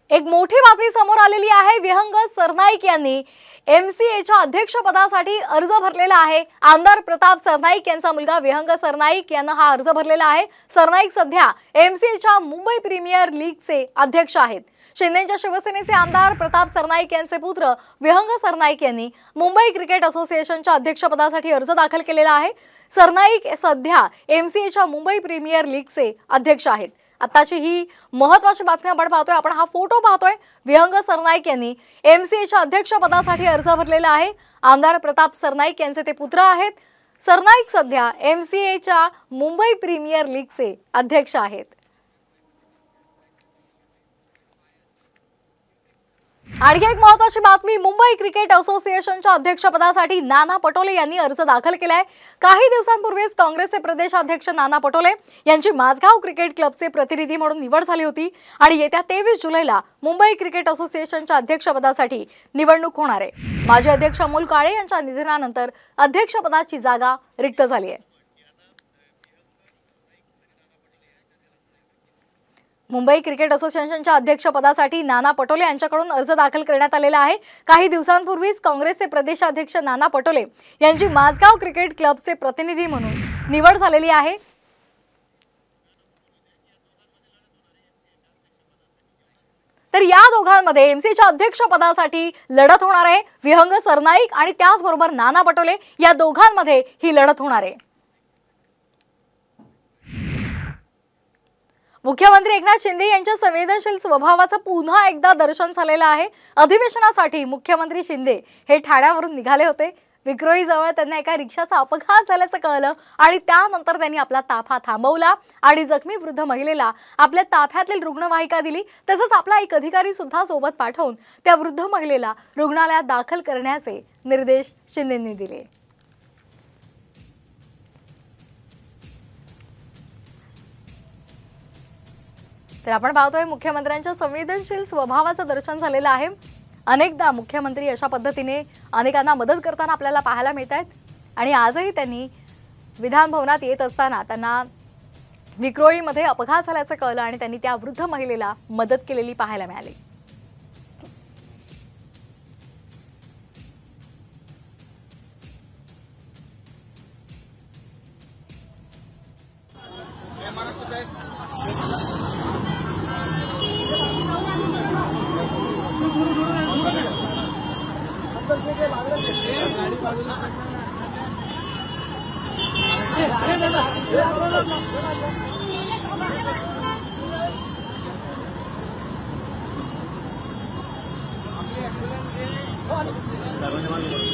एक मोठी बातमी समोर आलेली आहे। विहंगम सरनाईक यांनी एमसीएच्या अध्यक्षपदासाठी अर्ज भरलेला आहे। आमदार प्रताप सरनाईक यांचा मुलगा विहंगम सरनाईक यांना हा अर्ज भरलेला आहे। सरनाईक सध्या एमसीएच्या मुंबई प्रीमियर लीगचे अध्यक्ष आहेत। शिंदेच्या शिवसेनेचे आमदार प्रताप सरनाईक यांचे पुत्र विहंगम सरनाईक यांनी मुंबई क्रिकेट असोसिएशनच्या अध्यक्षपदासाठी अर्ज दाखल केलेला आहे। सरनाईक सध्या एमसीएच्या मुंबई प्रीमियर लीगचे अध्यक्ष आहेत। आताची ही महत्त्वाची बातमी आपण पाहतोय। आपण हा फोटो पाहतोय। विहंगम सरनाईक यांनी एमसीएच्या अध्यक्षपदासाठी अर्ज भरलेला आहे। आमदार प्रताप सरनाईक यांचे ते पुत्र आहेत। सरनाईक सध्या एमसीएच्या मुंबई प्रीमियर लीगचे अध्यक्ष आहेत। आणखी एक महत्त्वाची बातमी, मुंबई क्रिकेट असोसिएशनच्या अध्यक्षपदासाठी नाना पटोले यांनी अर्ज दाखल केलाय। काही दिवसांपूर्वीच काँग्रेसचे प्रदेशाध्यक्ष नाना पटोले यांची माझगाव क्रिकेट क्लबचे प्रतिनिधी म्हणून निवड झाली होती आणि येत्या 23 जुलैला मुंबई क्रिकेट असोसिएशनच्या अध्यक्षपदासाठी निवडणूक होणार आहे। माजी अध्यक्ष अमोल काळे यांच्या निधनानंतर अध्यक्षपदाची जागा रिक्त झाली आहे। मुंबई क्रिकेट असोसिएशनच्या अध्यक्षपदासाठी नाना पटोले यांच्याकडून अर्ज दाखल करण्यात आलेला आहे। काही दिवसांपूर्वीच काँग्रेसचे प्रदेशाध्यक्ष नाना पटोले यांची माझगाव क्रिकेट क्लबचे प्रतिनिधी म्हणून निवड झालेली आहे। तर या दोघांमध्ये एमसीएच्या अध्यक्षपदासाठी लढत होणार आहे। विहंगम सरनाईक आणि त्याचबरोबर नाना पटोले या दोघांमध्ये ही लढत होणार आहे। मुख्यमंत्री एकनाथ शिंदे यांच्या संवेदनशील स्वभावाचं पुन्हा एकदा दर्शन झालेलं आहे। अधिवेशनासाठी मुख्यमंत्री शिंदे हे ठाण्यावरून निघाले होते। विक्रोळीजवळ त्यांना एका रिक्षाचा अपघात झाल्याचं कळलं आणि त्यानंतर त्यांनी आपला ताफा थांबवला आणि जखमी वृद्ध महिलेला आपल्या ताफ्यातील रुग्णवाहिका दिली। तसंच आपला एक अधिकारी सुद्धा सोबत पाठवून त्या वृद्ध महिलेला रुग्णालयात दाखल करण्याचे निर्देश शिंदेंनी दिले। तर आपण पाहतोय मुख्यमंत्र्यांच्या संवेदनशील स्वभावाचं दर्शन झालेलं आहे। अनेकदा मुख्यमंत्री अशा पद्धतीने अनेकांना मदत करताना आपल्याला पाहायला मिळतात आणि आजही त्यांनी विधान भवनात येत असताना त्यांना विक्रोळीमध्ये अपघात झाल्याचं कळलं आणि त्यांनी त्या वृद्ध महिलेला मदत केलेली पाहायला मिळाली। सर्वांनी